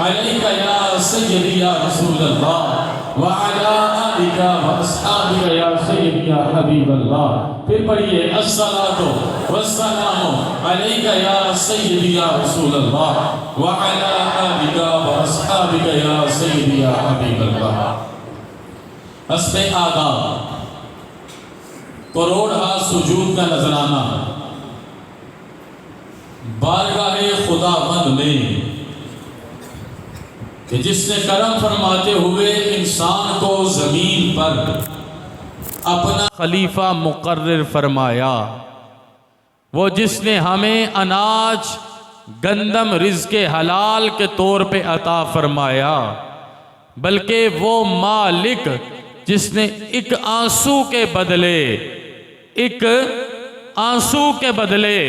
अलैका या सय्यदी या रसूल अल्लाह व अला आलिका व अस्हाबिका या सय्यदी या हबीब अल्लाह। फिर पढ़िए अस्सलातु वस्सलामु अलैका या सय्यदी या रसूल अल्लाह व अला आलिका व अस्हाबिका या सय्यदी या हबीब अल्लाह। हस्बे आदाब करोड़ हाथ सुजूद का नजराना बारगाहे खुदावंद में कि जिसने करम फरमाते हुए इंसान को ज़मीन पर अपना खलीफा मुकर्रर फरमाया, वो जिसने हमें अनाज गंदम रिज़्क़े हलाल के तौर पे अता फरमाया, बल्कि वो मालिक जिसने एक आंसू के बदले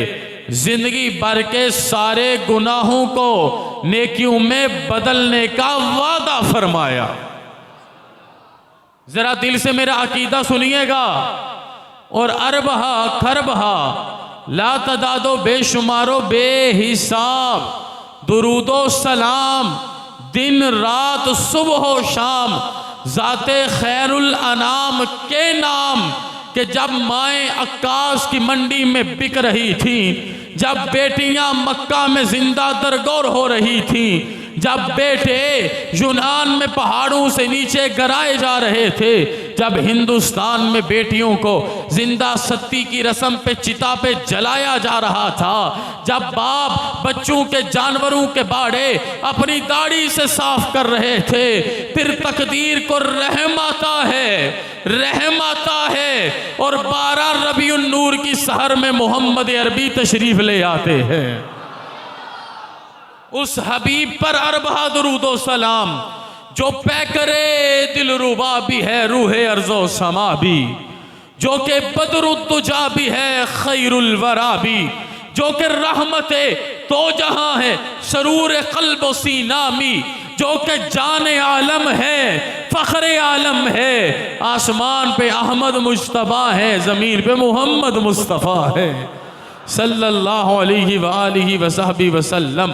जिंदगी भर के सारे गुनाहों को नेकियों में बदलने का वादा फरमाया। जरा दिल से मेरा अकीदा सुनिएगा। और अरबहा खरबहा ला तदादो बेशुमारो बेहिसाब दुरूदो सलाम दिन रात सुबह शाम ज़ाते खैरुल अनाम के नाम कि जब माएँ अक्कास की मंडी में बिक रही थी, जब बेटियां मक्का में जिंदा दरगोर हो रही थी, जब बेटे यूनान में पहाड़ों से नीचे गिराए जा रहे थे, जब हिंदुस्तान में बेटियों को जिंदा सत्ती की रस्म पे चिता पे जलाया जा रहा था, जब बाप बच्चों के जानवरों के बाड़े अपनी दाढ़ी से साफ कर रहे थे, फिर तकदीर को रहम आता है और 12 रबीउन नूर की सहर में मोहम्मद अरबी तशरीफ ले आते हैं। उस हबीब पर अरबहा दुरूदो सलाम जो पैकरे दिल रुबा भी है रूहे अर्जो समा भी, जो के बदरुद्दुजा भी है खैरुल वरा भी, जो के रहमते तो जहां है सरूर क़ल्ब सीना मी, जो के जाने आलम है फ़ख्रे आलम है। आसमान पे अहमद मुज्तबा है, ज़मीन पे मोहम्मद मुस्तफ़ा है सल्लल्लाहु अलैहि व आलिहि व सहबी वसल्लम।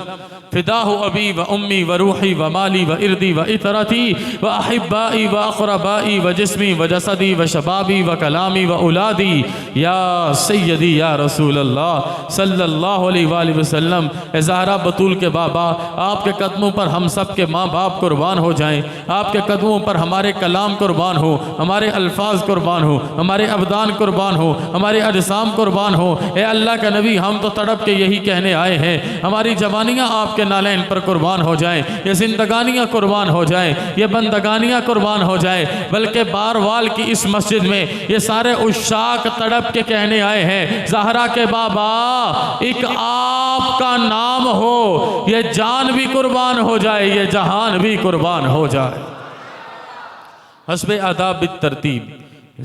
फ़िदाहु अबी व उम्मी व रूही व माली व इर्दी व इतरती व अहिब्बाई व अक़रबाई व जिस्मी व जसदी व शबाबी व कलामी व औलादी या सय्यदी या रसूल अल्लाह सल्लल्लाहु अलैहि वसल्लम। ज़हरा बतूल के बाबा, आपके कदमों पर हम सब के माँ बाप कुर्बान हो जाएं, आपके कदमों पर हमारे कलाम कुर्बान हो, हमारे अल्फाज कुर्बान हो, हमारे अबदान कुर्बान हो, हमारे अजसाम कुर्बान हो। ए अल्लाह का नबी, हम तो तड़प के यही कहने आए हैं, हमारी जवानियाँ आपके नालैन पर कुर्बान हो जाएं, ये जिंदगानियाँ कुर्बान हो जाएं, ये बंदगानियाँ कुर्बान हो जाएं। बल्कि बारवाल की इस मस्जिद में ये सारे उशाक तड़प के कहने आए हैं, ज़हरा के बाबा एक आपका नाम हो, ये जान भी कुर्बान हो जाए, ये जहान भी कुर्बान हो जाए। हस्बे आदाब बित तरतीब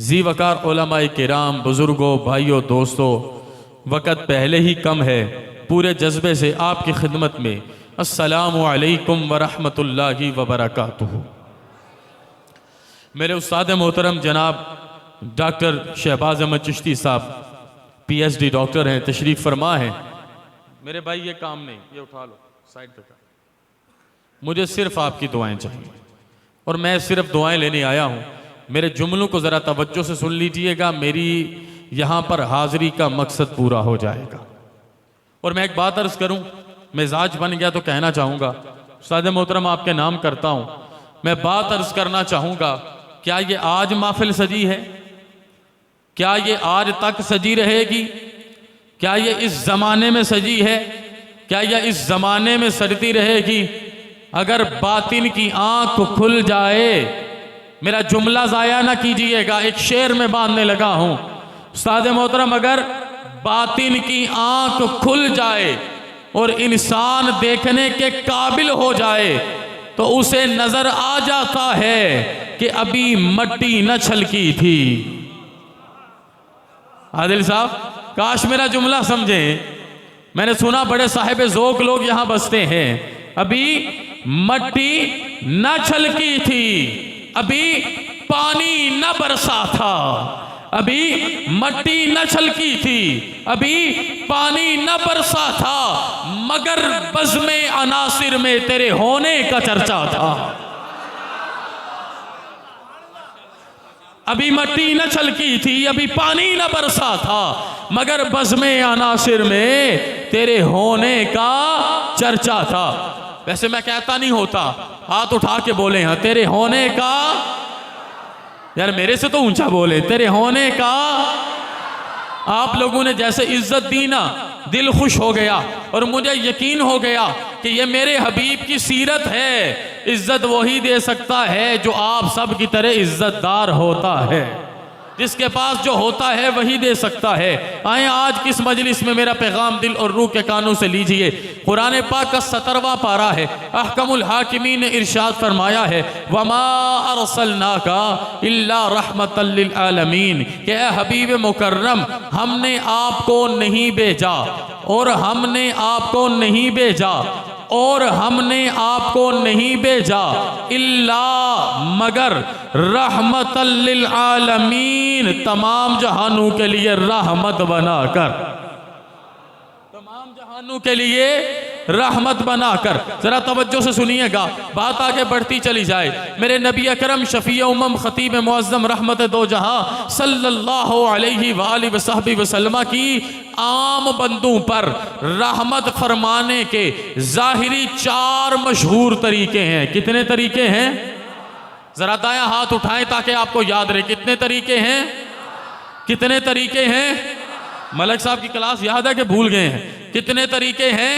जी वकार उलमाए किराम, बुजुर्गों, भाइयों, दोस्तों, वक़्त पहले ही कम है, पूरे जज्बे से आपकी खिदमत में अस्सलामु अलैकुम व रहमतुल्लाहि व बरकातुहू। मेरे उस्ताद मोहतरम जनाब डॉक्टर शहबाज अहमद चिश्ती साहब PhD डॉक्टर हैं, तशरीफ़ फरमा हैं। मेरे भाई ये काम नहीं, ये उठा लो साइड पे कर। मुझे सिर्फ आपकी दुआएं चाहिए और मैं सिर्फ दुआएं लेने आया हूँ। मेरे जुमलों को ज़रा तवज्जो से सुन लीजिएगा, मेरी यहाँ पर हाज़िरी का मकसद पूरा हो जाएगा। और मैं एक बात अर्ज़ करूँ, मिजाज बन गया तो कहना चाहूँगा, उस्ताद मोहतरम आपके नाम करता हूँ, मैं बात अर्ज़ करना चाहूँगा, क्या ये आज महफिल सजी है? क्या ये आज तक सजी रहेगी? क्या ये इस ज़माने में सजी है? क्या ये इस ज़माने में सजती रहेगी? अगर बातिन की आँख खुल जाए, मेरा जुमला ज़ाया ना कीजिएगा, एक शेर में बांधने लगा हूँ। उस्ताद मोहतरम, अगर बातिन की आँख खुल जाए और इंसान देखने के काबिल हो जाए तो उसे नजर आ जाता है कि अभी मट्टी न छलकी थी। आदिल साहब, काश मेरा जुमला समझे। मैंने सुना बड़े साहिब ज़ौक़ लोग यहाँ बसते हैं। अभी मट्टी न छलकी थी, अभी पानी न बरसा था, अभी मट्टी न छलकी थी, अभी पानी न बरसा था, मगर बज़्मे अनासिर में तेरे होने का चर्चा था। अभी मट्टी न छलकी थी, अभी पानी न बरसा था, मगर बज़्मे अनासिर में तेरे होने का चर्चा था। वैसे मैं कहता नहीं होता, हाथ उठा के बोले हाँ, तेरे होने का, यार मेरे से तो ऊंचा बोले, तेरे होने का। आप लोगों ने जैसे इज्जत दी ना, दिल खुश हो गया और मुझे यकीन हो गया कि ये मेरे हबीब की सीरत है। इज्जत वही दे सकता है जो आप सब की तरह इज्जतदार होता है। जिसके पास जो होता है वही दे सकता है। आए आज किस मजलिस में मेरा पैगाम दिल और रूह के कानों से लीजिए। कुरान पाक का 17वां पारा है। अहकमुल हाकिमीन ने इरशाद फरमाया है, वमा अरसलनाका इल्ला रहमतल लिल आलमीन, कि ऐ हबीब मुकर्रम, हमने आपको नहीं भेजा और हमने आपको नहीं भेजा और हमने आपको नहीं भेजा इल्ला मगर रहमतल लिल आलमीन, तमाम जहानों के लिए रहमत बनाकर, तमाम जहानों के लिए रहमत बनाकर। जरा तवज्जो से सुनिएगा, बात आगे बढ़ती चली जाए। मेरे नबी अकरम शफी उम्मम खतीब मुअज़्ज़म रहमत दो जहां सल्लल्लाहु अलैहि वसहबी वसल्लम की आम बंदों पर रहमत फरमाने के ज़ाहिरी 4 मशहूर तरीके हैं। कितने तरीके हैं? जरा दायां हाथ उठाएं ताकि आपको याद रहे। कितने तरीके हैं? कितने तरीके हैं? मलक साहब की क्लास याद है कि भूल गए हैं? कितने तरीके हैं?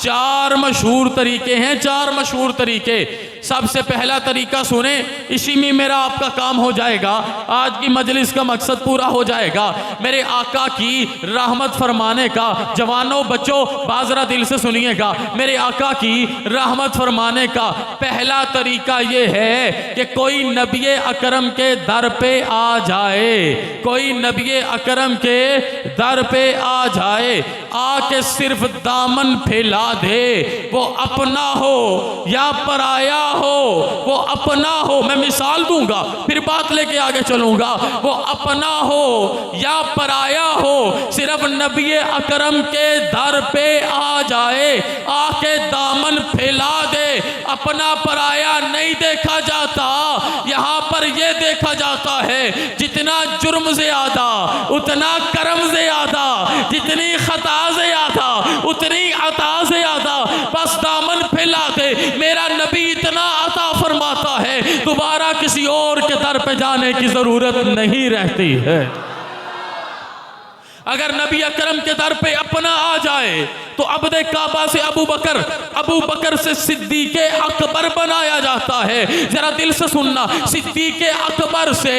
4 मशहूर तरीके हैं। 4 मशहूर तरीके। सबसे पहला तरीका सुने, इसी में मेरा आपका काम हो जाएगा, आज की मजलिस का मकसद पूरा हो जाएगा। मेरे आका की रहमत फरमाने का, जवानों बच्चों बाजरा दिल से सुनिएगा, मेरे आका की रहमत फरमाने का पहला तरीका ये है कि कोई नबी अकरम के दर पे आ जाए, कोई नबी अकरम के दर पे आ जाए, आके सिर्फ दामन फैला दे, वो अपना हो या पराया हो, वो अपना हो, मैं मिसाल दूंगा फिर बात लेके आगे चलूंगा, वो अपना हो या पराया हो, सिर्फ नबी अकरम के दर पे आ जाए, आके दामन फैला दे। अपना पराया नहीं देखा जाता, यहां पर यह देखा जाता है जितना जुर्म ज्यादा उतना करम ज्यादा, जितनी खता ज्यादा उतनी अता ज्यादा, बस दामन फैला दे। मेरा नबी इतना अता फरमाता है, दोबारा किसी और के दर पे जाने की जरूरत नहीं रहती है। अगर नबी अकरम के दर पे अपना आ जाए तो अब्दे काबा से अबू बकर से सिद्दीक़े अकबर बनाया जाता है। जरा दिल से सुनना, सिद्दीक़े अकबर से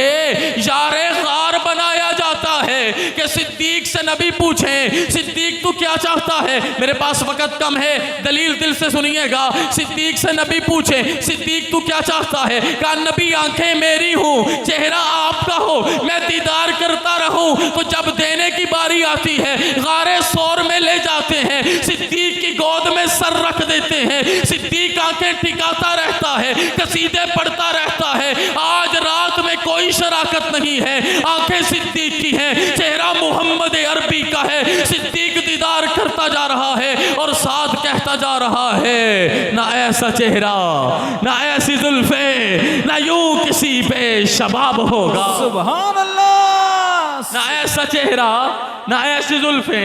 यारे ग़ार बनाया जाता है कि सिद्दीक से नबी पूछें, सिद्दीक तू क्या चाहता है? मेरे पास वक़्त कम है, दलील दिल से सुनिएगा। सिद्दीक से नबी पूछें, सिद्दीक तू क्या चाहता है? कहा नबी आंखें मेरी हूँ, चेहरा आपका हो, मैं दीदार करता रहूं। तो जब देने की बारी आती है, ग़ारे सौर में ले जाते हैं, सिद्दीक की गोद में सर रख देते हैं, सिद्दीक आंखें टिकाता रहता है, कसीदे पढ़ता रहता है। आज रात में कोई शराकत नहीं है, आंखें सिद्दीक की हैं, चेहरा मोहम्मद अरबी का है। सिद्दीक दीदार करता जा रहा है और साथ कहता जा रहा है, ना ऐसा चेहरा, ना ऐसी जुल्फे, ना यूं किसी पे शबाब होगा। सुभान अल्लाह। ना ऐसा चेहरा, ना ऐसी जुल्फे,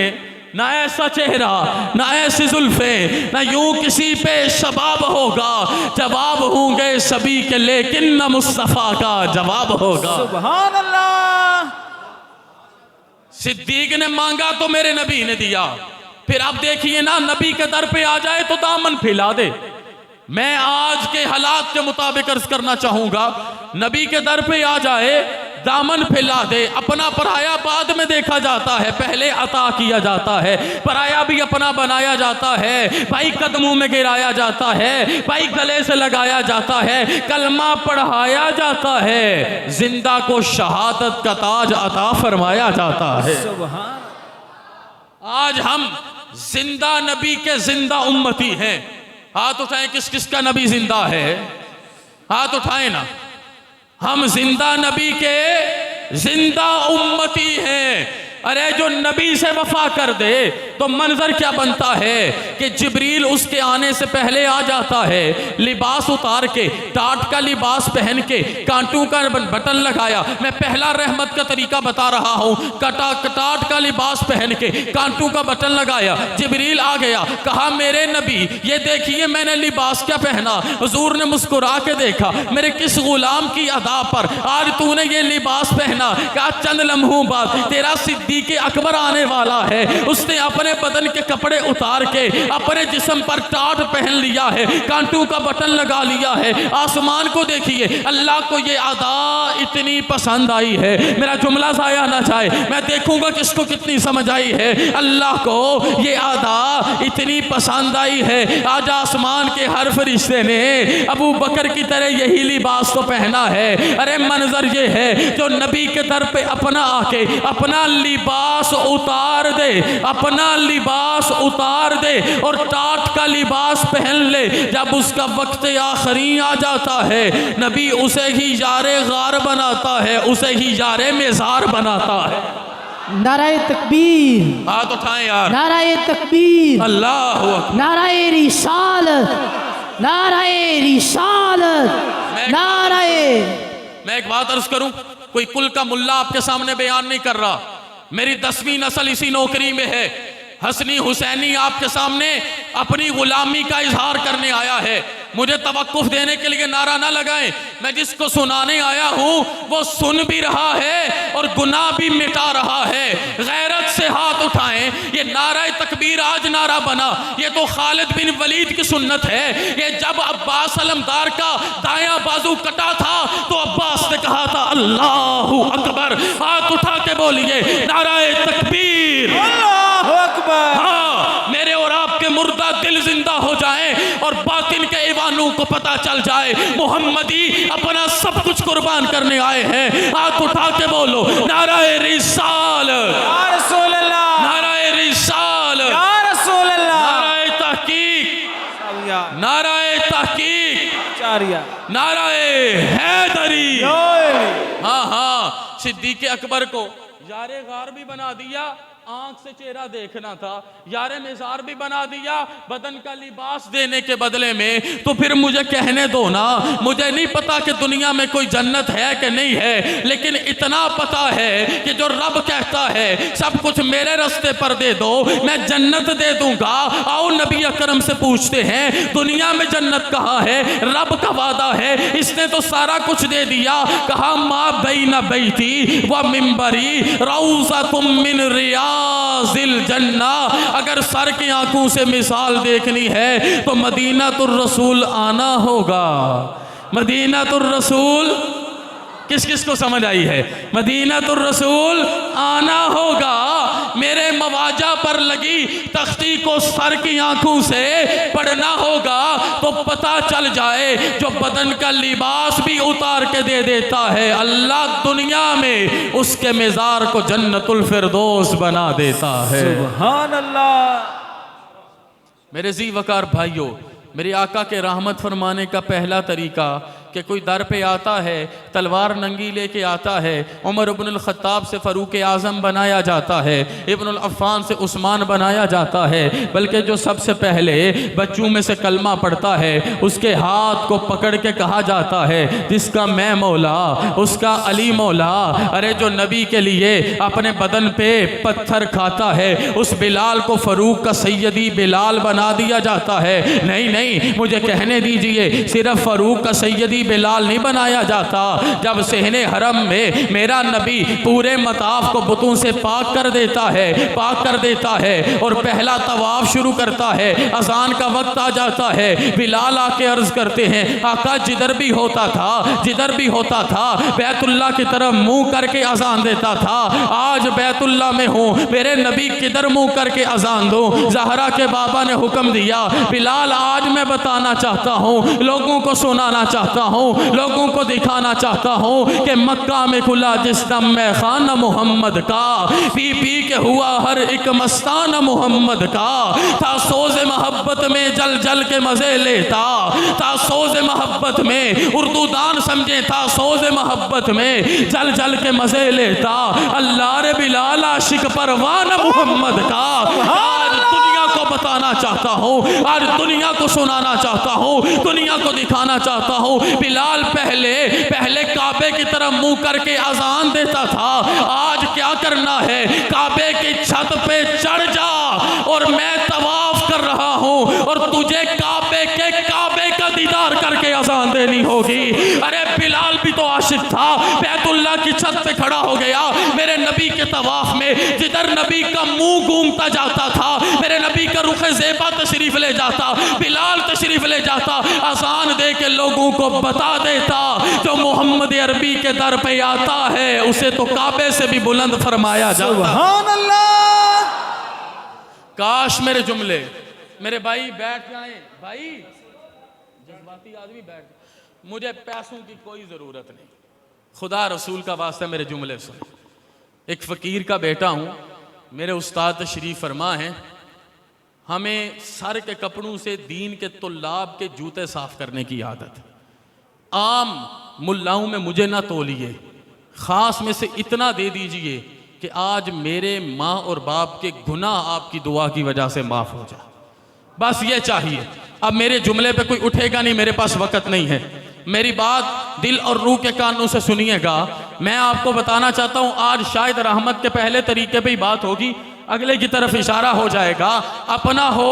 ना ऐसा चेहरा, ना ऐसी जुल्फे, ना यूं किसी पे शबाब होगा। जवाब होंगे सभी के, लेकिन न मुस्तफा का जवाब होगा। सुभान अल्लाह। सिद्दीक ने मांगा तो मेरे नबी ने दिया। फिर आप देखिए ना, नबी के दर पे आ जाए तो दामन फैला दे। मैं आज के हालात के मुताबिक अर्ज करना चाहूंगा, नबी के दर पे आ जाए, दामन फैला दे। अपना पराया बाद में देखा जाता है, पहले अता किया जाता है। पराया भी अपना बनाया जाता है, भाई कदमों में गिराया जाता है, भाई गले से लगाया जाता है, कलमा पढ़ाया जाता है, जिंदा को शहादत का ताज अता फरमाया जाता है। आज हम जिंदा नबी के जिंदा उम्मती हैं। हाथ उठाएं, किस किस का नबी जिंदा है? हाथ उठाएं ना। हम जिंदा नबी के जिंदा उम्मती हैं। अरे जो नबी से वफा कर दे तो मंजर क्या बनता है कि जिब्रील उसके आने से पहले आ जाता है, लिबास उतार के, टाट का लिबास पहन के, कांटों का बटन लगाया। मैं पहला रहमत का तरीका बता रहा हूँ। टाट का लिबास पहन के, कांटों का बटन लगाया, जिब्रील आ गया, कहा मेरे नबी ये देखिए मैंने लिबास क्या पहना। हुजूर ने मुस्कुरा के देखा, मेरे किस गुलाम की अदा पर आज तूने ये लिबास पहना। कहा चंद लम्हों बाद तेरा सिद्दीक अकबर आने वाला है, उसने अपने बदन के कपड़े उतार के अपने जिस्म पर टाट पहन लिया है, कांटों का बटन लगा लिया है। आसमान को देखिए, अल्लाह को ये अदा इतनी पसंद आई है, मेरा जुमला जाया ना जाए, मैं देखूंगा किसको कितनी समझ आई है। अल्लाह को ये अदा इतनी पसंद आई है, आज आसमान के हर फरिश्ते ने अबू बकर की तरह यही लिबास तो पहना है। अरे मंजर ये है जो नबी के दर पे अपना आके अपना लिबास उतार दे, अपना लिबास उतार दे और टाट का लिबास पहन ले। जब उसका वक्त आखिरी आ जाता है, नबी उसे ही यारे गार बनाता है, उसे ही यारे मेज़ार बनाता है। नाराए तकबीर, हाथ उठाएं यार, नाराए तकबीर, अल्लाह हू अकबर। नाराए रिसालत, नाराए रिसालत, नाराए। मैं एक बात अर्ज करूं, कोई कुल का मुल्ला आपके सामने बयान नहीं कर रहा, मेरी 10वीं नस्ल इसी नौकरी में है। हसनी हुसैनी आपके सामने अपनी गुलामी का इजहार करने आया है। मुझे तवक्कुफ देने के लिए नारा ना लगाएं, मैं जिसको सुनाने आया हूं वो सुन भी रहा है और गुनाह भी मिटा रहा है। गैरत से हाथ उठाएं, ये नारा तकबीर आज नारा बना, ये तो खालिद बिन वलीद की सुन्नत है। ये जब अब्बास अलमदार का दायां बाजू कटा था तो अब्बास ने कहा था अल्लाहू अकबर। हाथ उठा के बोलिए नाराए तकबीर, अल्लाहु अकबर। हाँ, मेरे और आपके मुर्दा दिल जिंदा हो जाए और बातिन के ईवानों को पता चल जाए मोहम्मदी अपना सब कुछ कुर्बान करने आए हैं। हाथ उठा के बोलो नाराए रिसाल, या रसूल अल्लाह, नाराए रिसाल, या रसूल अल्लाह, नाराए तहकीक, नाराए तहकीक, चारिया, नाराए हैदरी। योए। हाँ हाँ, सिद्दीक अकबर को यारे गार भी बना दिया, आंख से चेहरा देखना था, यारे मेज़ार भी बना दिया बदन का लिबास देने के बदले में। तो फिर मुझे कहने दो ना, मुझे नहीं पता कि दुनिया में कोई जन्नत है कि नहीं है, लेकिन इतना पता है कि जो रब कहता है सब कुछ मेरे रास्ते पर दे दो मैं जन्नत दे दूंगा। आओ नबी अकरम से पूछते हैं दुनिया में जन्नत कहाँ है? रब का वादा है, इसने तो सारा कुछ दे दिया। कहा माँ बैना बैती व मिंबरी रौज़तुम मिन रियाज़िल जन्ना। अगर सर की आंखों से मिसाल देखनी है तो मदीनातुर रसूल आना होगा। मदीनातुर रसूल किस किस को समझ आई है? मदीनातुर रसूल आना होगा। मेरे मवाजा पर लगी तख्ती को सर की आंखों से पढ़ना होगा तो पता चल जाए जो बदन का लिबास भी उतार के दे देता है अल्लाह दुनिया में उसके मेज़ार को जन्नतुल फिरदौस बना देता है। सुभान अल्लाह। मेरे जी वकार भाइयों, मेरे आका के रहमत फरमाने का पहला तरीका कि कोई दर पे आता है तलवार नंगी लेके आता है, उमर इब्नुल खत्ताब से फ़ारूक आज़म बनाया जाता है, इब्नुल अफ़्फ़ान से उस्मान बनाया जाता है, बल्कि जो सबसे पहले बच्चों में से कलमा पढ़ता है उसके हाथ को पकड़ के कहा जाता है जिसका मैं मौला उसका अली मौला। अरे जो नबी के लिए अपने बदन पे पत्थर खाता है उस बिलाल को फ़ारूक का सैयदी बिलाल बना दिया जाता है। नहीं नहीं, मुझे कहने दीजिए, सिर्फ फ़ारूक का सैयदी बिलाल नहीं बनाया जाता। जब सहने हरम में मेरा नबी पूरे मताफ को बुतों से पाक कर देता है और पहला तवाफ शुरू करता है, अजान का वक्त आ जाता है, बिलाल आके अर्ज करते हैं आका जिधर भी होता था बैतुल्लाह की तरफ मुंह करके अजान देता था, आज बैतुल्लाह में हूँ, मेरे नबी किधर मुंह करके अजान दूं? ज़हरा के बाबा ने हुक्म दिया बिलाल आज मैं बताना चाहता हूँ, लोगों को सुनाना चाहता हूँ, लोगों को दिखाना चाहता हूँ कि मक्का में खुला जिस दम में खाना मोहम्मद का, पी पी के हुआ हर एक मस्ताना मोहम्मद का, था सोज़े मोहब्बत में जल जल के मज़े लेता, था सोज़े मोहब्बत में उर्दू दान समझे, था सोज़े मोहब्बत में जल जल के मज़े लेता, अल्लाह रे बिलाल आशिक परवाना मोहम्मद का। आज दुनिया को बताना चाहता हूँ, आज दुनिया को सुनाना चाहता हूँ, दुनिया को दिखाना चाहता हूँ, बिलाल पहले काबे की तरफ मुंह करके अजान देता था, आज क्या करना है, काबे की छत पे चढ़ जा और मैं तवाफ कर रहा हूँ और तुझे काबे का दीदार करके अजान देनी होगी। अरे बिलाल भी तो आशिक था, बैतुल्लाह की छत पे खड़ा हो गया मेरे नबी के तवाफ में, जिधर नबी का मुंह घूमता जाता था, मेरे नबी का रुख ज़ेबा तशरीफ ले जाता, बिलाल तशरीफ ले जाता, अजान दे के लोगों को बता देता, जो मोहम्मद अरबी के दर पे आता है उसे तो काबे से भी बुलंद फरमाया जाता। सुभान अल्लाह। काश मेरे जुमले, मेरे भाई बैठ जाएं, भाई जज्बाती आदमी बैठ, मुझे पैसों की कोई ज़रूरत नहीं, खुदा रसूल का वास्ता मेरे जुमले सुन। एक फ़कीर का बेटा हूँ, मेरे उस्ताद तशरीफ़ फरमा हैं, हमें सर के कपड़ों से दीन के तुल्लाब के जूते साफ़ करने की आदत है। आम मुल्लाओं में मुझे ना तोलिए, ख़ास में से इतना दे दीजिए कि आज मेरे माँ और बाप के गुनाह आपकी दुआ की वजह से माफ़ हो जाए, बस ये चाहिए। अब मेरे जुमले पे कोई उठेगा नहीं, मेरे पास वक़्त नहीं है, मेरी बात दिल और रूह के कानों से सुनिएगा। मैं आपको बताना चाहता हूँ, आज शायद रहमत के पहले तरीके पे ही बात होगी, अगले की तरफ इशारा हो जाएगा, अपना हो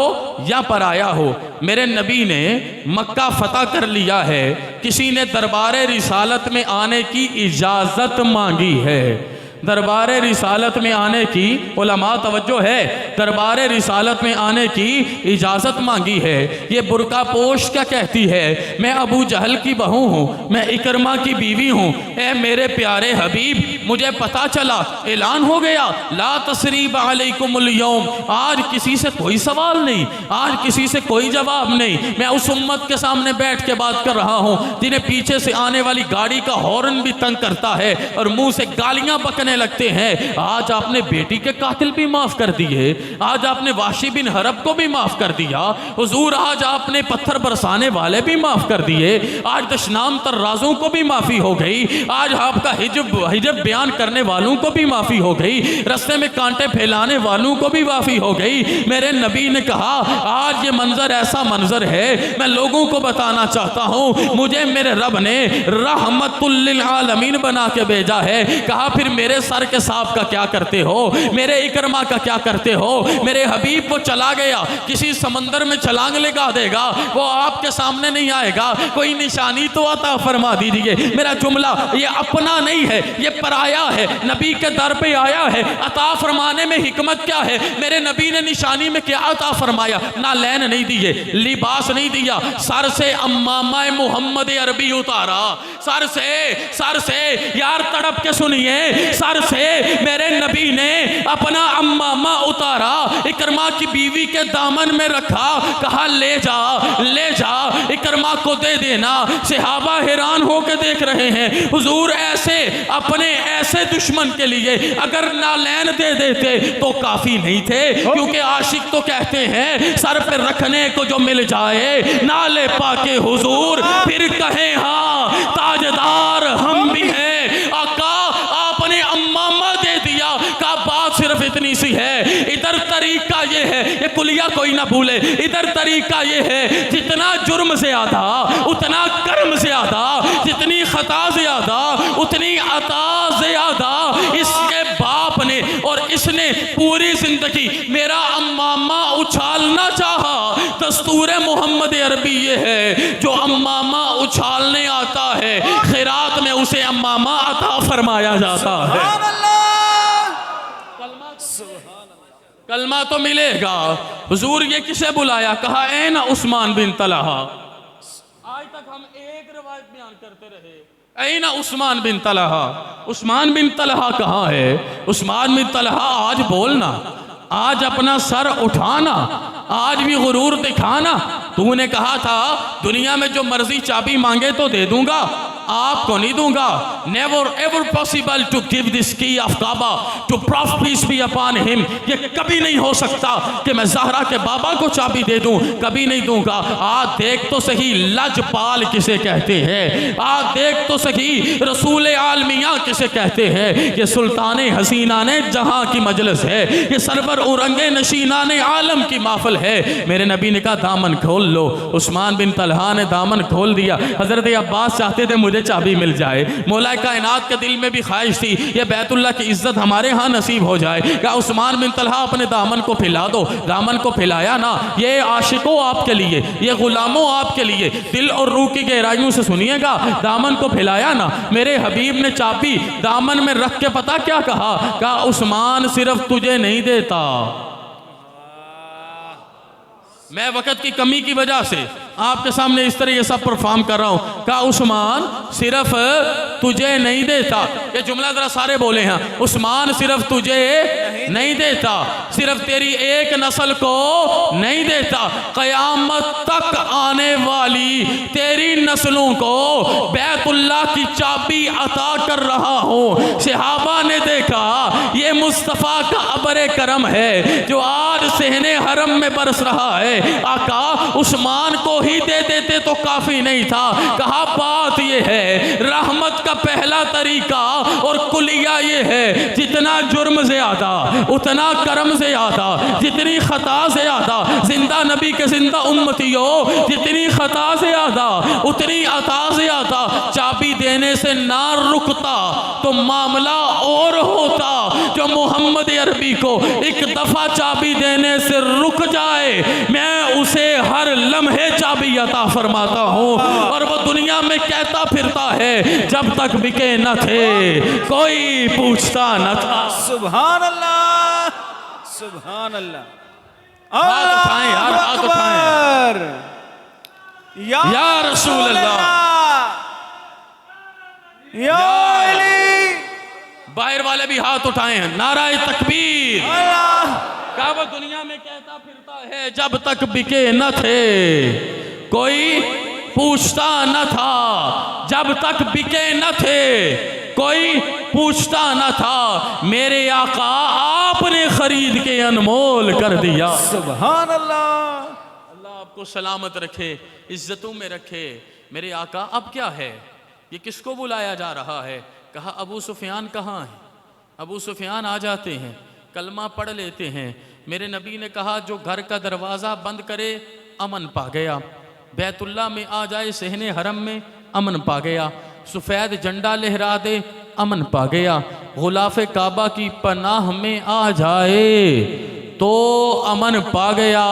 या पराया हो। मेरे नबी ने मक्का फतह कर लिया है, किसी ने दरबार रिसालत में आने की इजाज़त मांगी है, दरबार रिसालत में आने की, उलमा तवज्जो है, दरबार रिसालत में आने की इजाज़त मांगी है। ये बुरका पोश क्या कहती है, मैं अबू जहल की बहू हूँ, मैं इकरमा की बीवी हूँ, ए मेरे प्यारे हबीब मुझे पता चला, ऐलान हो गया, ला तसरीब अलैकुमुल यौम, आज किसी से कोई सवाल नहीं, आज किसी से कोई जवाब नहीं। मैं उस उम्मत के सामने बैठ के बात कर रहा हूँ जिन्हें पीछे से आने वाली गाड़ी का हॉर्न भी तंग करता है और मुँह से गालियाँ बकने लगते हैं। आज आपने बेटी के कातिल भी माफ कर दिए, आज आपने वाशी बिन हरब को भी माफ कर दिया, हुजूर आज आपने पत्थर बरसाने वाले भी माफ कर दिए, आज दशनाम तर्राजों को भी माफी हो गई, आज आपका हिजब बयान करने वालों को भी माफी हो गई, रस्ते में कांटे फैलाने वालों को भी माफी हो गई। मेरे नबी ने कहा आज ये मंजर ऐसा मंजर है, मैं लोगों को बताना चाहता हूँ, मुझे मेरे रब ने रहमतुल लिल आलमीन बना के भेजा है। कहा फिर मेरे सर के सांप का क्या करते हो, मेरे इकरमा का क्या करते हो, मेरे हबीब को चला गया, किसी समंदर में छलांग लगा देगा, वो आपके सामने नहीं आएगा, कोई निशानी तो अता फरमा दीजिए। मेरा जुमला ये अपना नहीं है, ये पराया है, नबी के दर पे आया है, अता फरमाने में हिकमत क्या है। मेरे नबी ने निशानी में क्या अता फरमाया, ना लैन नहीं दिए, लिबास नहीं दिया, सर से अम्मामा मोहम्मद अरबी उतारा, सर से यार तड़प के सुनिए, सर से मेरे नबी ने अपना अम्मामा उतारा, इकरमा की बीवी के दामन में रखा, कहा ले जा इकरमा को दे देना। सहाबा हैरान होकर देख रहे हैं, हुजूर ऐसे अपने ऐसे दुश्मन के लिए अगर नालैन दे देते तो काफी नहीं थे, क्योंकि आशिक तो कहते हैं सर पे रखने को जो मिल जाए नाले पाके हुजूर फिर कहे हाँ ताजदार हम भी हैं। आका आपने अम्मामा दे दिया, का बात सिर्फ इतनी सी है। इधर तरीका ये है, ये कुलिया कोई ना भूले, इधर तरीका ये है जितना जुर्म ज्यादा उतना कर्म ज्यादा, जितनी खता ज्यादा उतनी अता ज्यादा। इसके बाप ने और इसने पूरी जिंदगी मेरा अम्मामा उछालना चाहा। दस्तूर मोहम्मद अरबी ये है, जो अम्मामा उछालने आता है खैरात में उसे अम्मामा अता फरमाया जाता है। कलमा तो मिलेगा। हुजूर ये किसे बुलाया, कहा ऐ ना उस्मान बिन तलहा। आज तक हम एक रिवायत बयान करते रहे, ऐ ना उस्मान बिन तलहा। उस्मान बिन तलहा कहाँ है? उस्मान बिन तलहा आज बोलना, आज अपना सर उठाना, आज भी गुरूर दिखाना। तूने कहा था दुनिया में जो मर्जी चाबी मांगे तो दे दूंगा, आपको नहीं दूंगा। Never ever possible to give this key of Kaaba to prophet peace be upon him. ये कभी नहीं हो सकता कि मैं ज़हरा के बाबा को चाबी दे दूं, कभी नहीं दूंगा। आज देख तो सही लजपाल किसे कहते हैं, आज देख तो सही रसूल आलमिया किसे कहते हैं। ये सुल्तान हसीना ने जहां की मजलिस है, ये सरवर औरंगे नशीना ने आलम की महफिल है। मेरे नबी ने कहा दामन खोल लो। उस्मान बिन तलहा ने दामन खोल दिया। हजरत अब्बास चाहते थे मुझे चाबी मिल जाए। मौला कायनात के दिल में भी ख्वाहिश थी ये बैतुल्लाह की इज्जत हमारे यहाँ नसीब हो जाए। क्या उस्मान बिन तलहा अपने दामन को फैला दो, दामन को फैलाया ना। ये आशिकों आपके लिए, ये गुलामों आपके लिए, दिल और रूह की गहराइयों से सुनिएगा, दामन को फैलाया ना। मेरे हबीब ने चाबी दामन में रख के पता क्या कहा उस्मान सिर्फ तुझे नहीं देता। मैं वक़्त की कमी की वजह से आपके सामने इस तरह ये सब परफॉर्म कर रहा हूँ। कहा उस्मान सिर्फ तुझे नहीं देता। ये जुमला जरा सारे बोले हैं। उस्मान सिर्फ तुझे नहीं देता, सिर्फ तेरी एक नस्ल को नहीं देता, क़यामत तक आने वाली तेरी नस्लों को बैतुल्लाह की चाबी अता कर रहा हूँ। सहाबा ने देखा ये मुस्तफ़ा का अबरे करम है जो आज सहने हरम में बरस रहा है। आका उस्मान को ही दे देते तो काफी नहीं था। कहा बात ये है रहमत का पहला तरीका और कुलिया ये है जितना जुर्म ज्यादा उतना करम ज्यादा, जितनी खता ज्यादा जिंदा नबी के जिंदा उम्मतियों, जितनी खता ज्यादा उतनी अता ज्यादा। चाबी देने से ना रुकता तो मामला और होता। जो मोहम्मद अरबी को एक दफा चाबी देने से रुक जाए मैं उसे हर लम्हे चाबी अता फरमाता हूँ। और वो दुनिया में कहता फिरता है जब तक बिके न थे कोई पूछता न था। सुभान अल्लाह, सुभान अल्लाह। हाथ उठाएं यार, हाथ उठाएं। या रसूल अल्लाह, या अली। बाहर वाले भी हाथ उठाए हैं। नाराए तकबीर। क्या वो दुनिया में कहता फिरता है जब तक बिके न थे कोई पूछता न था, जब तक बिके न थे कोई पूछता न था। मेरे आका आपने खरीद के अनमोल कर दिया। सुभान अल्लाह। अल्लाह आपको सलामत रखे, इज्जतों में रखे। मेरे आका अब क्या है, ये किसको बुलाया जा रहा है? कहा अबू सुफियान कहाँ है? अबू सुफियान आ जाते हैं, कलमा पढ़ लेते हैं। मेरे नबी ने कहा जो घर का दरवाज़ा बंद करे अमन पा गया, बैतुल्लाह में आ जाए सहने हरम में अमन पा गया, सफ़ेद झंडा लहरा दे अमन पा गया, गुलाफ काबा की पनाह में आ जाए तो अमन पा गया।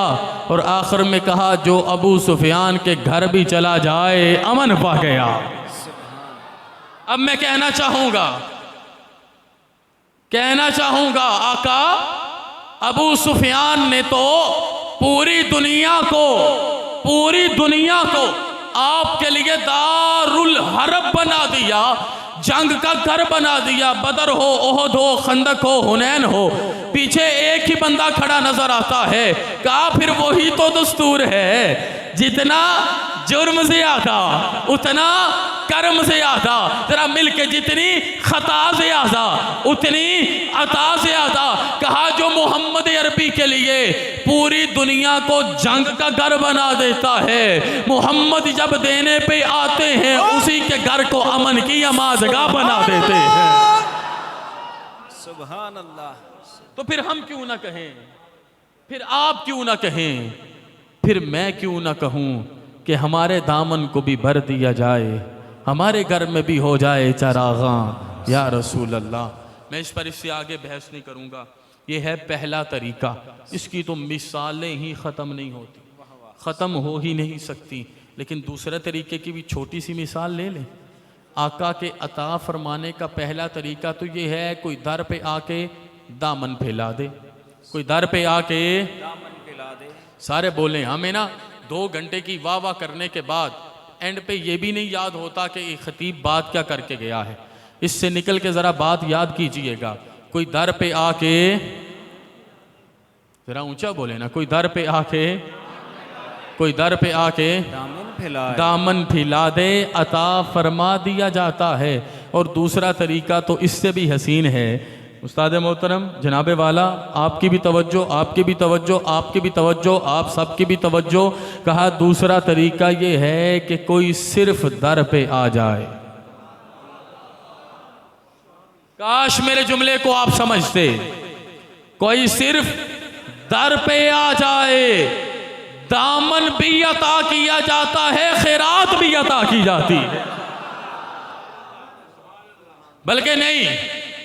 और आखिर में कहा जो अबू सुफियान के घर भी चला जाए अमन पा गया। अब मैं कहना चाहूँगा आका अबू सुफियान ने तो पूरी दुनिया को आपके लिए दारुल हरब बना दिया, जंग का घर बना दिया। बदर हो, ओहद हो, खंदक हो, हुनैन हो, पीछे एक ही बंदा खड़ा नजर आता है। कहा फिर वही तो दस्तूर है, जितना जुर्म ज्यादा उतना कर्म ज्यादा। जरा मिलके जितनी खता ज्यादा उतनी अता ज्यादा। कहा जो मोहम्मद अरबी के लिए पूरी दुनिया को जंग का घर बना देता है, मोहम्मद जब देने पे आते हैं उसी के घर को अमन की अमाज़गाह बना देते हैं। सुभान अल्लाह। तो फिर हम क्यों ना कहें, फिर आप क्यों ना कहें, फिर मैं क्यों ना कहूँ कि हमारे दामन को भी भर दिया जाए, हमारे घर में भी हो जाए चरागां या रसूल अल्लाह। मैं इस पर इससे आगे बहस नहीं करूँगा। ये है पहला तरीका, इसकी तो मिसालें ही ख़त्म नहीं होती, ख़त्म हो ही नहीं सकती। लेकिन दूसरे तरीके की भी छोटी सी मिसाल ले लें। आका के अता फरमाने का पहला तरीका तो ये है कोई दर पे आके दामन फैला दे, कोई दर पे आके दामन फैला दे। सारे बोले हमें ना 2 घंटे की वाह वाह करने के बाद एंड पे ये भी नहीं याद होता कि ये खतीब बात क्या करके गया है। इससे निकल के ज़रा बात याद कीजिएगा। कोई दर पे आके जरा ऊंचा बोले ना, कोई दर पे आके, कोई दर पे आके दामन फैला दे, अता फरमा दिया जाता है। और दूसरा तरीका तो इससे भी हसीन है। उस्ताद मोहतरम जनाबे वाला, आपकी भी तवज्जो, आपकी भी तवज्जो, आपकी भी तवज्जो, आप सबकी भी तवज्जो। कहा दूसरा तरीका ये है कि कोई सिर्फ दर पे आ जाए। काश मेरे जुमले को आप समझते। कोई सिर्फ दर पे आ जाए, दामन भी अता किया जाता है, खैरात भी अता की जाती है। बल्कि नहीं,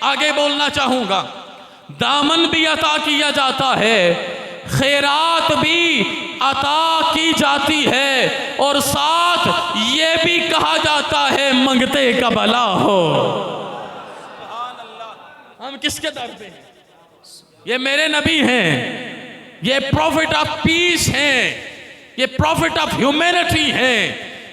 आगे बोलना चाहूंगा, दामन भी अता किया जाता है, खैरात भी अता की जाती है, और साथ ये भी कहा जाता है मंगते का भला हो। हम किसके दर पे हैं? ये मेरे नबी हैं, ये प्रॉफिट ऑफ पीस हैं, ये प्रॉफिट ऑफ ह्यूमैनिटी हैं,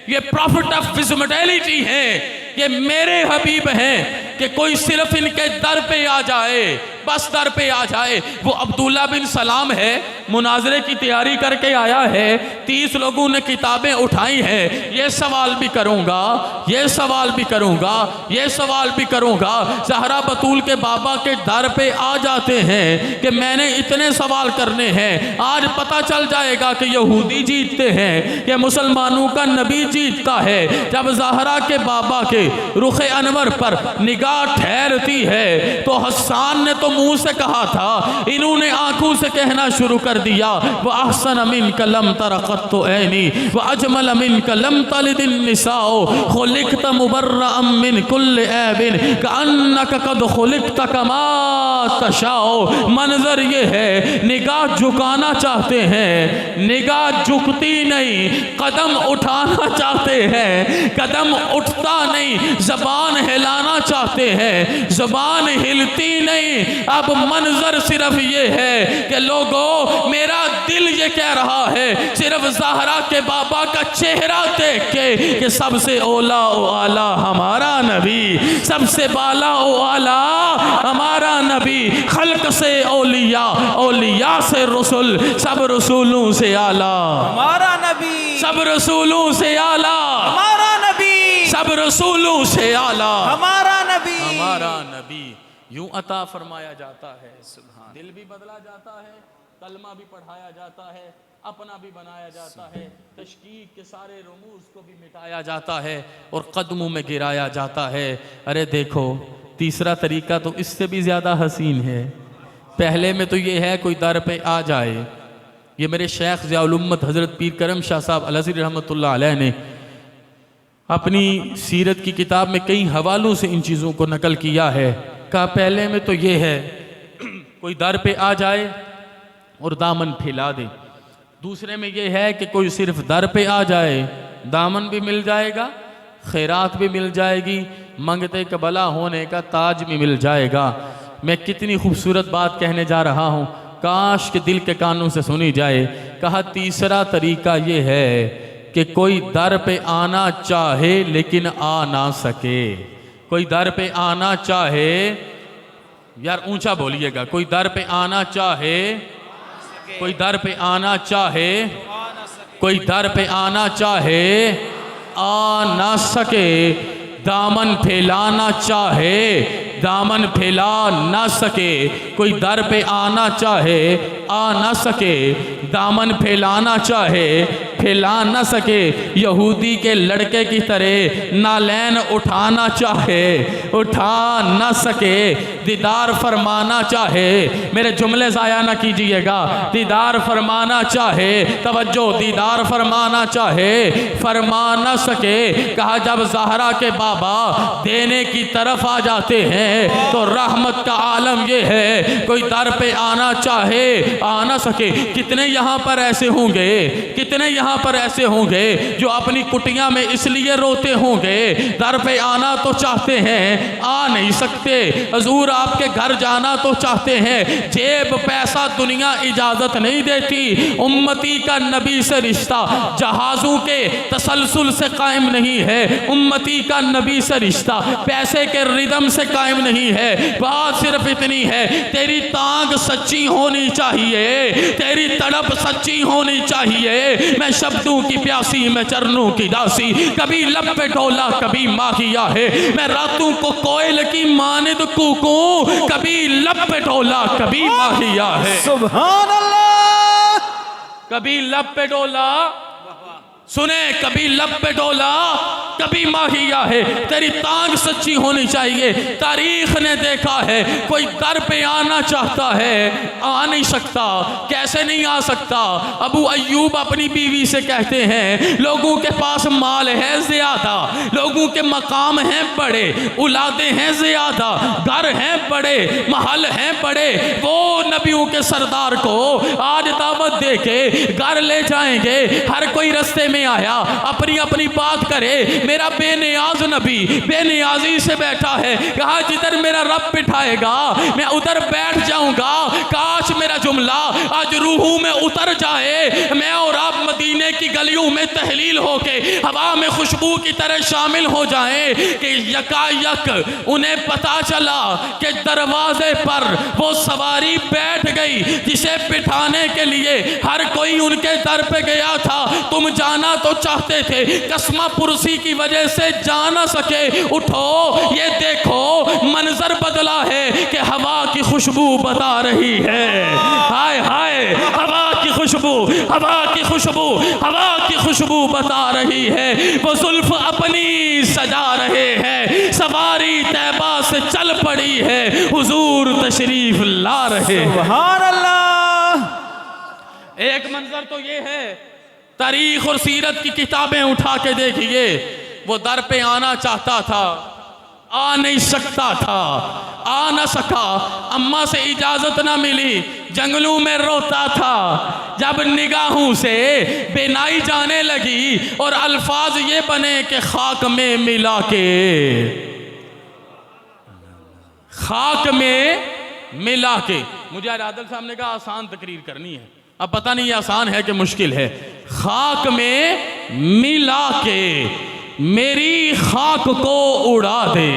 ये प्रॉफिट ऑफ विजिबिलिटी हैं, ये मेरे हबीब हैं। कि कोई सिर्फ इनके दर पे आ जाए, बस दर पे आ जाए। वो अब्दुल्ला बिन सलाम है, मुनाजरे की तैयारी करके आया है, 30 लोगों ने किताबें उठाई हैं। ये सवाल भी करूंगा, ये सवाल भी करूंगा, ये सवाल भी करूंगा। ज़हरा बतूल के बाबा के दर पे आ जाते हैं कि मैंने इतने सवाल करने हैं। आज पता चल जाएगा कि यहूदी जीतते हैं कि मुसलमानों का नबी जीतता है। जब ज़हरा के बाबा के रुख अनवर पर निगाह ठहरती है तो हस्सान ने तो मुंह से कहा था, इन्होंने आंखों से कहना शुरू कर दिया, वह अहसन मिन कलम तरक़त तो ऐनी व अजमल मिन कलम तलिदिन निसाओ खुलिक़त मुबर्रअम मिन कुल्ल ऐबिन कअन्नक क़द खुलिक़त कमा तशाओ। मंजर ये है, निगाह झुकाना चाहते हैं, निगाह झुकती नहीं, कदम उठाना चाहते हैं, कदम उठता नहीं, जबान हिलाना चाहते हैं, जबान हिलती नहीं। अब मंजर सिर्फ ये है कि लोगों, मेरा दिल ये कह रहा है सिर्फ ज़हरा के बाबा का चेहरा देख के कि सबसे ओला ओ आला हमारा नबी, सबसे बाला ओ आला हमारा नबी, खल्क से औलिया, औलिया से रसूल, सब रसूलों से आला हमारा नबी, सब रसूलों से आला हमारा नबी, सब रसूलों से आला हमारा नबी, हमारा नबी। यूं अता फरमाया जाता है, दिल भी बदला जाता है, कलमा भी पढ़ाया जाता है, अपना भी बनाया जाता है, तशकीक के सारे रमूज को भी मिटाया जाता है और कदमों में गिराया जाता है। अरे देखो, तीसरा तरीका तो इससे भी ज़्यादा हसीन है। पहले में तो ये है कोई दर पे आ जाए। ये मेरे शेख ज़ियाउल उम्मत हज़रत पीर करम शाह साहब अलहज़री रहमतुल्लाह अलैह ने अपनी सीरत की किताब में कई हवालों से इन चीज़ों को नकल किया है। कहा पहले में तो ये है कोई दर पे आ जाए और दामन फैला दे। दूसरे में ये है कि कोई सिर्फ दर पे आ जाए, दामन भी मिल जाएगा, खैरात भी मिल जाएगी, मंगते का भला होने का ताज भी मिल जाएगा। मैं कितनी खूबसूरत बात कहने जा रहा हूँ, काश के दिल के कानों से सुनी जाए। कहा तीसरा तरीका ये है कि कोई दर पे आना चाहे लेकिन आ ना सके। कोई दर पे आना चाहे, यार ऊंचा बोलिएगा, कोई दर पे आना चाहे, कोई दर पे आना चाहे, कोई दर पे आना चाहे, आ ना सके, दामन फैलाना चाहे, दामन फैला ना सके। कोई दर पे आना चाहे, आ ना सके, दामन फैलाना चाहे, फैला ना सके। यहूदी के लड़के की तरह नालैन उठाना चाहे, उठा ना सके, दीदार फरमाना चाहे। मेरे जुमले ज़ाया ना कीजिएगा, दीदार फरमाना चाहे, तवज्जो, दीदार फरमाना चाहे, फरमा ना सके। कहा जब ज़हरा के बाबा देने की तरफ आ जाते हैं तो रहमत का आलम ये है, कोई दर पे आना चाहे, आ ना सके। कितने यहाँ पर ऐसे होंगे, कितने यहाँ पर ऐसे होंगे जो अपनी कुटिया में इसलिए रोते होंगे, दर पे आना तो चाहते हैं, आ नहीं सकते। हजूर आपके घर जाना तो चाहते हैं, जेब पैसा दुनिया इजाजत नहीं देती। उम्मती का नबी से रिश्ता जहाजों के तसलसल से कायम नहीं है, उम्मती का नबी से रिश्ता पैसे के रिदम से कायम नहीं है। बात सिर्फ इतनी है, तेरी तांग सच्ची होनी चाहिए, चाहिए, तेरी तड़प सच्ची होनी चाहिए। मैं शब्दों की प्यासी, मैं चरणों की दासी, कभी लब पे डोला कभी माहिया है। मैं रातों को कोयल की मानिद कूकूं, कभी लब पे डोला कभी माहिया है। सुभान अल्लाह। कभी लब पे डोला, सुने, कभी लब पे डोला कभी माहिया है। तेरी तांग सच्ची होनी चाहिए। तारीख ने देखा है, कोई दर पे आना चाहता है, आ नहीं सकता। कैसे नहीं आ सकता? अबू अय्यूब अपनी बीवी से कहते हैं, लोगों के पास माल है ज्यादा, लोगों के मकाम हैं बड़े, औलादे हैं ज्यादा, घर हैं बड़े, महल हैं बड़े, वो नबियों के सरदार को आज दावत दे के घर ले जाएंगे। हर कोई रस्ते में आया, अपनी अपनी बात करे। मेरा बेनियाज नबी बेनियाजी से बैठा है, कहा जिधर मेरा रब बिठाएगा मैं उधर बैठ जाऊंगा। काश मेरा जुमला आज रूहों में उतर जाए, मैं और आप मदीने की गलियों में तहलील होके हवा में खुशबू की तरह शामिल हो जाएं कि यकायक उन्हें पता चला कि दरवाजे पर वो सवारी बैठ गई जिसे बिठाने के लिए हर कोई उनके दर पे गया था। तुम जाना तो चाहते थे, कसमा पुरसी की वजह से जा ना सके। उठो, ये देखो मंजर बदला है कि हवा की खुशबू बता रही है। हाय हाय, हवा की खुशबू, हवा की खुशबू, हवा की खुशबू बता रही है। वो जुल्फ अपनी सजा रहे हैं, सवारी तैबा से चल पड़ी है, हुजूर तशरीफ ला रहे हैं। सुभान अल्लाह। एक मंजर तो ये है, तारीख और सीरत की किताबें उठा के देखिए, वो दर पे आना चाहता था, आ नहीं सकता था, आ ना सका। अम्मा से इजाजत ना मिली, जंगलों में रोता था। जब निगाहों से बेनाई जाने लगी और अल्फाज ये बने कि खाक में मिला के, खाक में मिला के। मुझे आज आदिल साहब ने कहा आसान तकरीर करनी है, अब पता नहीं ये आसान है कि मुश्किल है। खाक में मिला के मेरी खाक को उड़ा दे,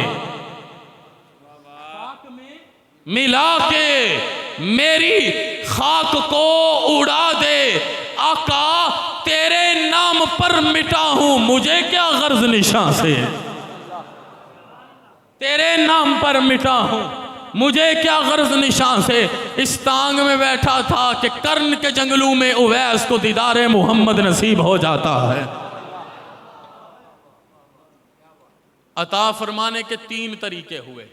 खाक में मिला के मेरी खाक को उड़ा दे। आका तेरे नाम पर मिटा हूं, मुझे क्या गर्ज निशान से, तेरे नाम पर मिटा हूं, मुझे क्या गर्ज निशान से। इस तांग में बैठा था कि कर्न के जंगलों में उवैस को दीदारे मोहम्मद नसीब हो जाता है। अता फरमाने के 3 तरीके हुए।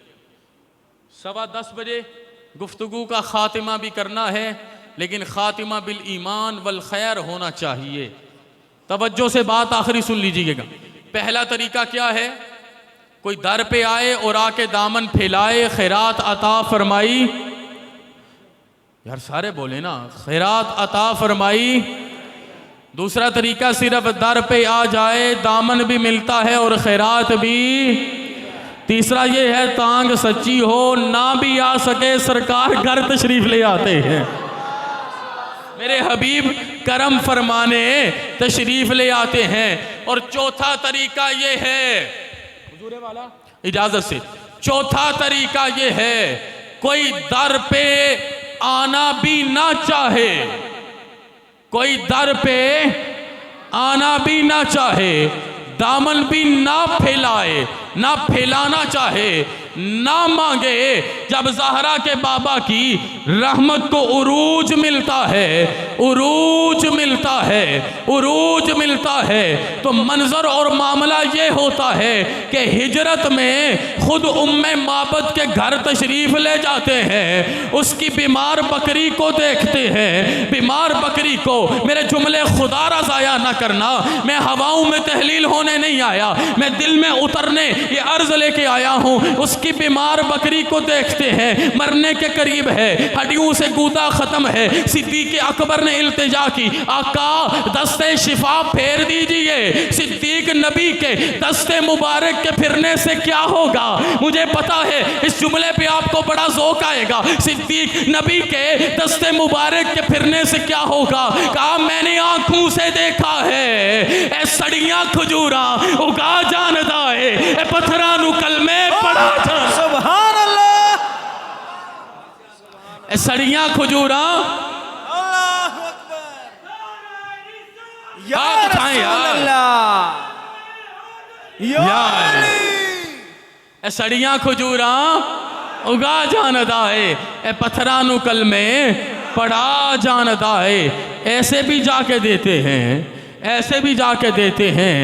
10:15 बजे गुफ्तगू का खातिमा भी करना है, लेकिन खातिमा बिल ईमान वल खैर होना चाहिए। तवज्जो से बात आखिरी सुन लीजिएगा। पहला तरीका क्या है? कोई दर पे आए और आके दामन फैलाए, खैरात अता फरमाई। यार सारे बोले ना, खैरात अता फरमाई। दूसरा तरीका, सिर्फ दर पे आ जाए, दामन भी मिलता है और खैरात भी। तीसरा ये है, तांग सच्ची हो, ना भी आ सके सरकार घर तशरीफ ले आते हैं, मेरे हबीब करम फरमाने तशरीफ ले आते हैं। और चौथा तरीका ये है, वाला इजाजत से, चौथा तरीका ये है, कोई दर पे आना भी ना चाहे, कोई दर पे आना भी ना चाहे, दामन भी ना फैलाए, ना फैलाना चाहे, ना मांगे। जब ज़हरा के बाबा की रहमत को उरूज मिलता है, उरूज मिलता है, उरूज मिलता है, तो मंजर और मामला ये होता है कि हिजरत में खुद उम्मे माबद के घर तशरीफ ले जाते हैं, उसकी बीमार बकरी को देखते हैं। बीमार बकरी को, मेरे जुमले खुदा रा ज़ाया ना करना, मैं हवाओं में तहलील होने नहीं आया, मैं दिल में उतरने ये अर्ज लेके आया हूँ। उसकी बीमार बकरी को देखते हैं, मरने के करीब है, हड्डियों से गूदा खत्म है। सिद्दीक अकबर ने इल्तिजा की, आका दस्ते शिफा फेर दीजिए। सिद्दीक नबी के दस्ते मुबारक के फिरने से क्या होगा? मुझे पता है इस जुमले पे आपको बड़ा ज़ौक़ आएगा। सिद्दीक नबी के दस्ते मुबारक के फिरने से क्या होगा? कहा मैंने आंखों से देखा है, ए सड़ियां खजूरा उगा जानदा है, ए पत्थरां नू कलमे पढ़ा जान। सुभान अल्लाह। ए सड़ियां खजूरा या हाथ उठाएं यार। रसूल अल्लाह, या या अली। ए सड़ियां खजूरा उगा जानदा है, ए पत्थरां नू कलमे पढ़ा जानदा है। ऐसे भी जाके देते हैं, ऐसे भी जाके देते हैं,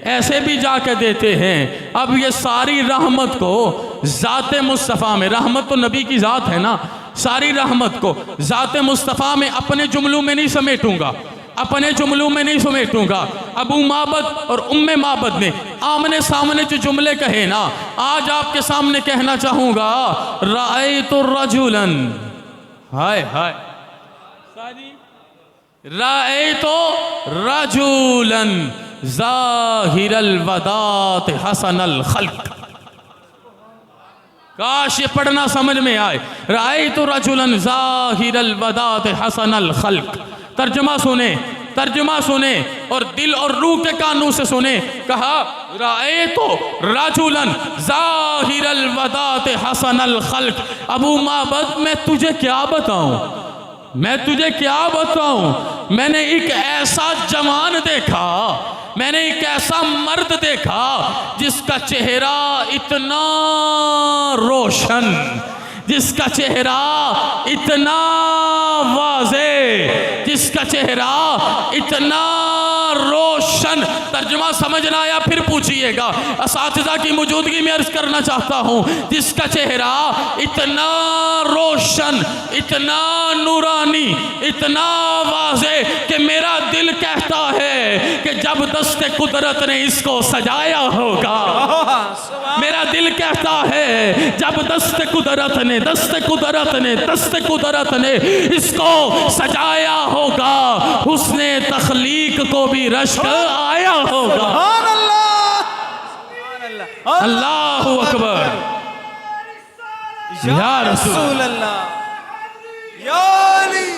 ऐसे भी जाके देते हैं। अब ये सारी रहमत को ज़ाते मुस्तफ़ा में, रहमत तो नबी की ज़ात है ना, सारी रहमत को ज़ाते मुस्तफ़ा में अपने जुमलों में नहीं समेटूंगा, अपने जुमलों में नहीं समेटूंगा। अबू माबद और उम्मे माबद ने आमने सामने जो जुमले कहे ना, आज आपके सामने कहना चाहूँगा। रायतु रजुलन, हाय हाय, रायतु रजुलन ज़ाहिरल वदात हसनल खल्क। काश ये पढ़ना समझ में आए। रायतु रजुलन ज़ाहिरल वदात हसनल खल्क। तर्जुमा सुने, तर्जुमा सुने और दिल और रूह के कानों से सुने। कहा रायतु रजुलन ज़ाहिरल वदात हसनल खल्क। अबू माबद मैं तुझे क्या बताऊं, मैं तुझे क्या बताऊं। मैंने एक ऐसा जवान देखा, मैंने एक ऐसा मर्द देखा जिसका चेहरा इतना रोशन, जिसका चेहरा इतना वाज़े, जिसका चेहरा इतना रोशन। तर्जुमा समझ ना आया फिर पूछिएगा। असातिज़ा की मौजूदगी में अर्ज करना चाहता हूँ। जिसका चेहरा इतना रोशन, इतना नूरानी, इतना वाज़े कि मेरा दिल कहता है कि जब दस्ते कुदरत ने इसको सजाया होगा, मेरा दिल कहता है जब दस्ते कुदरत ने, दस्ते कुदरत ने, दस्ते कुदरत ने इसको सजाया होगा, हुस्ने तख्लीक को भी रश्क आया होगा। सुभान अल्लाह, अल्लाहु अकबर, या रसूल अल्लाह, या अली,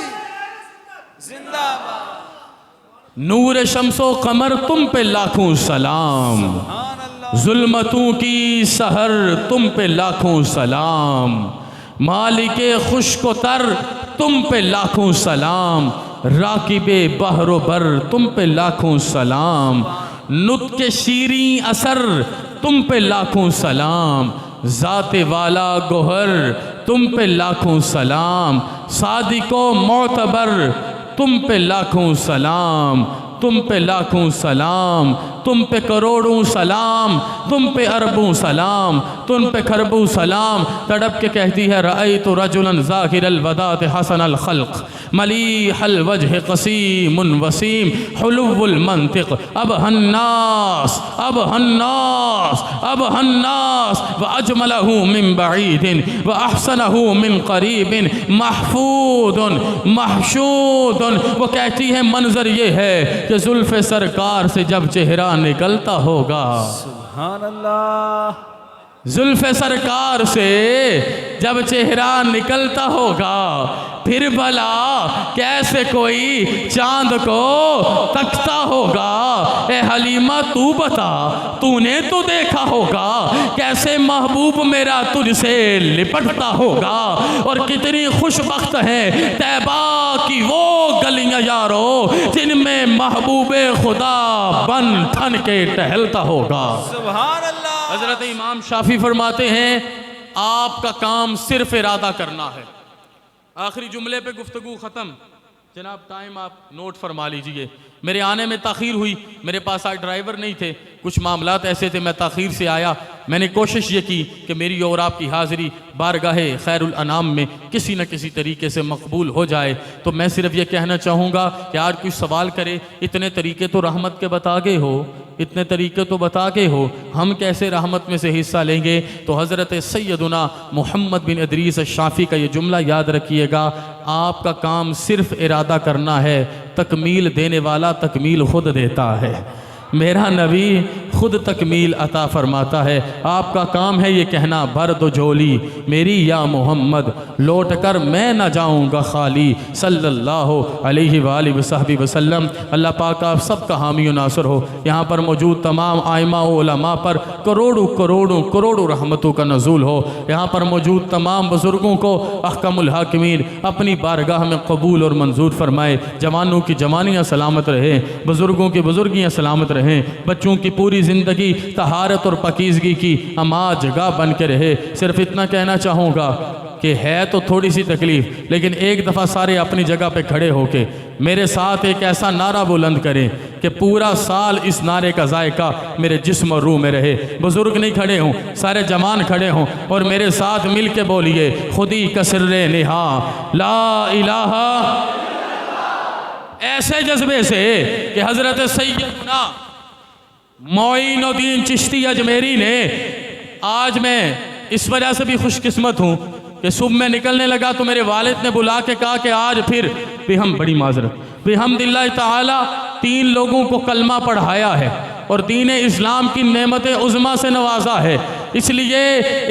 जिंदाबाद। नूर शम्सो कमर तुम पे लाखों सलाम, जुल्मतों की सहर तुम पे लाखों सलाम, मालिके खुश्क तर तुम पे लाखों सलाम, राकिबे बहरो बर तुम पे लाखों सलाम, नुत्के शीरी असर तुम पे लाखों सलाम, ज़ाते वाला गोहर तुम पे लाखों सलाम, सादिको मोतबर तुम पे लाखों सलाम, तुम पे लाखों सलाम, तुम पे करोड़ों सलाम, तुम पे अरबों सलाम, तुम पे खरबों सलाम। तड़प के कहती है रअयतु रजुलन ज़ाहिरल वदात हसनल खल्क, मलीहल वजह क़सीमुन वसीम, हुलुव्वुल मंतिक़, अब हन्नास, अब हन्नास, अब हन्नास, व अजमलहु मिन बईदिन व अहसनहु मिन क़रीबिन, महफूदुन महशूदुन। वो कहती है मंजर ये है कि जुल्फ़े सरकार से जब चेहरा निकलता होगा, सुभान अल्लाह, जुल्फ़े सरकार से जब चेहरा निकलता होगा, फिर भला कैसे कोई चांद को तकता होगा। ए हलीमा तू बता, तूने तो देखा होगा कैसे महबूब मेरा तुझसे लिपटता होगा। और कितनी खुशबख्त है तैबा की वो गलियां यारो जिनमें महबूबे खुदा बन ठन के टहलता होगा। सुभान अल्लाह। हज़रत इमाम शाफी फरमाते हैं आपका काम सिर्फ इरादा करना है। आखिरी जुमले पे गुफ्तगू ख़त्म। जनाब टाइम आप नोट फरमा लीजिए। मेरे आने में ताख़ीर हुई, मेरे पास आज ड्राइवर नहीं थे, कुछ मामलात ऐसे थे, मैं ताख़ीर से आया। मैंने कोशिश ये की कि मेरी और आपकी हाज़िरी बारगाहे खैरुल अनाम में किसी न किसी तरीके से मकबूल हो जाए। तो मैं सिर्फ ये कहना चाहूँगा कि आज कोई सवाल करे, इतने तरीके तो रहमत के बता गए हो, इतने तरीके तो बता के हो, हम कैसे रहमत में से हिस्सा लेंगे। तो हज़रत सैयदुना मोहम्मद बिन इदरीस शाफ़ी का ये जुमला याद रखिएगा, आपका काम सिर्फ इरादा करना है, तकमील देने वाला तकमील खुद देता है। मेरा नबी खुद तकमील अता फरमाता है। आपका काम है ये कहना भर दो झोली मेरी या मोहम्मद, लौट कर मैं न जाऊँगा खाली सल्लल्लाहु अलैहि वसहबी वसल्लम। अल्लाह पाक आप सबका हामी और नासर हो। यहाँ पर मौजूद तमाम आइमा उलमा पर करोड़ों करोड़ों करोड़ों रहमतों का नज़ूल हो। यहाँ पर मौजूद तमाम बुज़ुर्गों को अहकमुल हाकिमीन अपनी बारगाह में कबूल और मंजूर फरमाए। जवानों की जवानियाँ सलामत रहें, बुज़ुर्गों की बुज़ुर्गियाँ सलामत रहें, बच्चों की पूरी ज़िंदगी तहारत और पकीज़गी की अमा जगह बन के रहे। सिर्फ इतना कहना चाहूँगा कि है तो थोड़ी सी तकलीफ़, लेकिन एक दफ़ा सारे अपनी जगह पे खड़े होके मेरे साथ एक ऐसा नारा बुलंद करें कि पूरा साल इस नारे का जायका मेरे जिस्म और रूह में रहे। बुज़ुर्ग नहीं खड़े हों, सारे जवान खड़े हों और मेरे साथ मिल के बोलिए खुदी कसर्रे नेहा ला इलाहा। ऐसे जज्बे से कि हज़रत सैयदना मोइनुद्दीन चिश्ती अजमेरी ने, आज मैं इस वजह से भी खुशकिस्मत हूँ कि सुबह में निकलने लगा तो मेरे वालिद ने बुला के कहा कि आज फिर भी हम बड़ी माजरत बिहम्दिल्लाह ताला 3 लोगों को कलमा पढ़ाया है और दीन इस्लाम की नेमत उज़्मा से नवाजा है। इसलिए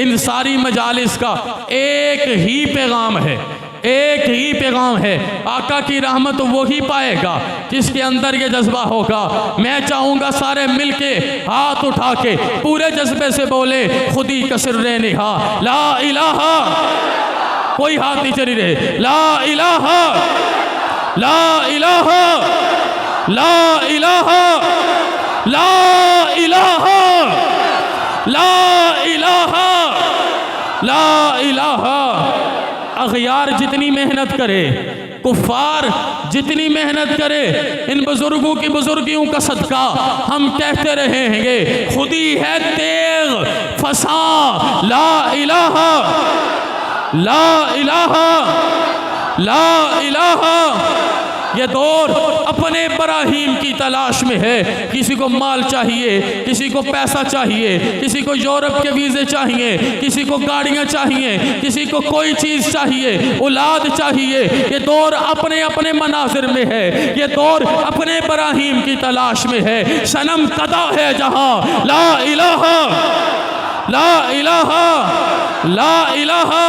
इन सारी मजालिस का एक ही पैगाम है, एक ही पैगाम है, आका की रहमत वही पाएगा जिसके अंदर ये जज्बा होगा। मैं चाहूँगा सारे मिलके हाथ उठा के पूरे जज्बे से बोले खुदी कसर्रे निहा ला इलाहा। कोई हाथ नहीं चली रहे। ला इलाहा ला इलाहा ला इलाहा ला इलाहा ला इलाहा ला इलाहा। अग़यार जितनी मेहनत करे, कुफ़ार जितनी मेहनत करे, इन बुज़ुर्गों की बुज़ुर्गियों का सदका हम कहते रहेंगे खुदी है तेग फसा ला इलाहा ला इलाहा ला इलाहा। ये दौर अपने बराहीम की तलाश में है। किसी को माल चाहिए, किसी को पैसा चाहिए, किसी को यूरोप के वीज़े चाहिए, किसी को गाड़ियाँ चाहिए, किसी को कोई चीज़ चाहिए, औलाद चाहिए। ये दौर अपने अपने मनाजिर में है, ये दौर अपने बराहीम की तलाश में है। सनम कदा है जहाँ ला इलाहा ला इलाहा ला इलाहा।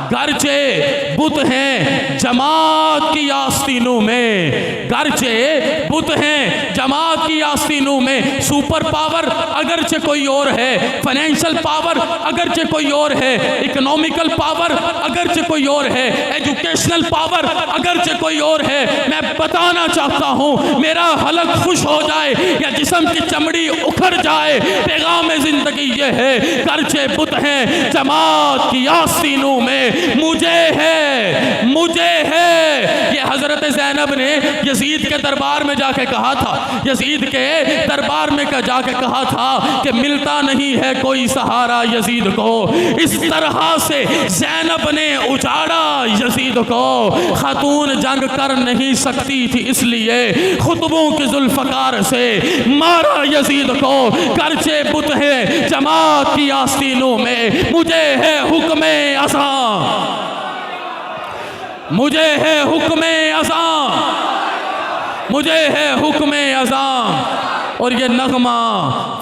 गर्चे बुत हैं जमात की आस्तीनों में, गर्चे बुत हैं जमात की आस्तीनों में। सुपर पावर अगरचे कोई और है, फाइनेंशियल पावर अगरचे कोई और है, इकोनॉमिकल पावर अगरचे कोई और है, एजुकेशनल पावर अगरचे कोई और है। मैं बताना चाहता हूँ मेरा हलक खुश हो जाए या जिस्म की चमड़ी उखड़ जाए, पैगाम ज़िंदगी ये है गर्चे बुत हैं जमात की आस्तीनों में। मुझे है, मुझे है। ये हजरत ज़ैनब ने यजीद के दरबार में जाके कहा था, यजीद के दरबार में जाके कहा था कि मिलता नहीं है कोई सहारा यजीद को। इस तरह से ज़ैनब ने उजाड़ा यजीद को। खातून जंग कर नहीं सकती थी इसलिए खुतबों की जुल्फ़कार से मारा यजीद को। गर्चे बुत है जमात की आस्तीनों में, मुझे है हुक्म अज़ां, मुझे है हुक्म अज़ां, मुझे है हुक्म अज़ां। और ये नगमा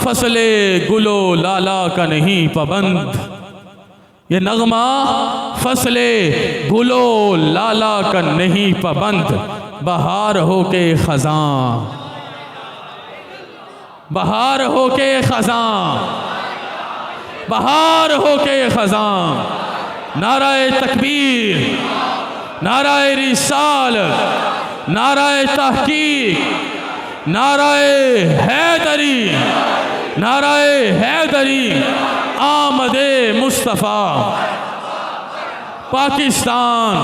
फसले गुलो लाला का नहीं पाबंद, ये नगमा फसले गुलो लाला का नहीं पाबंद। बहार हो के ख़ज़ां, बहार हो के ख़ज़ां, बहार हो के ख़ज़ां। नाराए तकबीर, नाराए रिसालत, नाराए तहकीक, नाराए हैदरी, नाराए हैदरी, आमदे मुस्तफ़ा पाकिस्तान।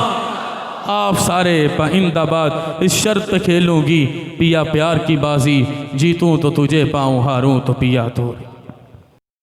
आप सारे पाइंदाबाद इस शर्त खेलूँगी पिया प्यार की बाजी, जीतूँ तो तुझे पाऊँ, हारूँ तो पिया तो।